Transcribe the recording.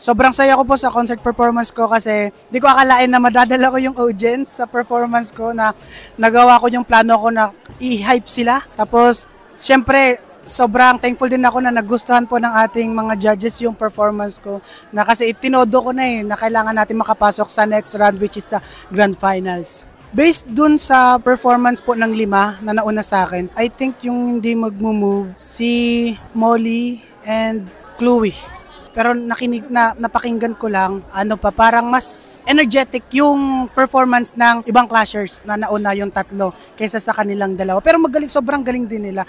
Sobrang saya ko po sa concert performance ko kasi di ko akalain na madadala ko yung audience sa performance ko na nagawa ko yung plano ko na i-hype sila. Tapos, syempre, sobrang thankful din ako na nagustuhan po ng ating mga judges yung performance ko na kasi itinodo ko na na kailangan natin makapasok sa next round which is sa Grand Finals. Based dun sa performance po ng 5 na nauna sa akin, I think yung hindi mag-move si Molly and Chloe. Pero napakinggan ko lang, parang mas energetic yung performance ng ibang clashers na nauna yung 3 kaysa sa kanilang 2. Pero sobrang galing din nila.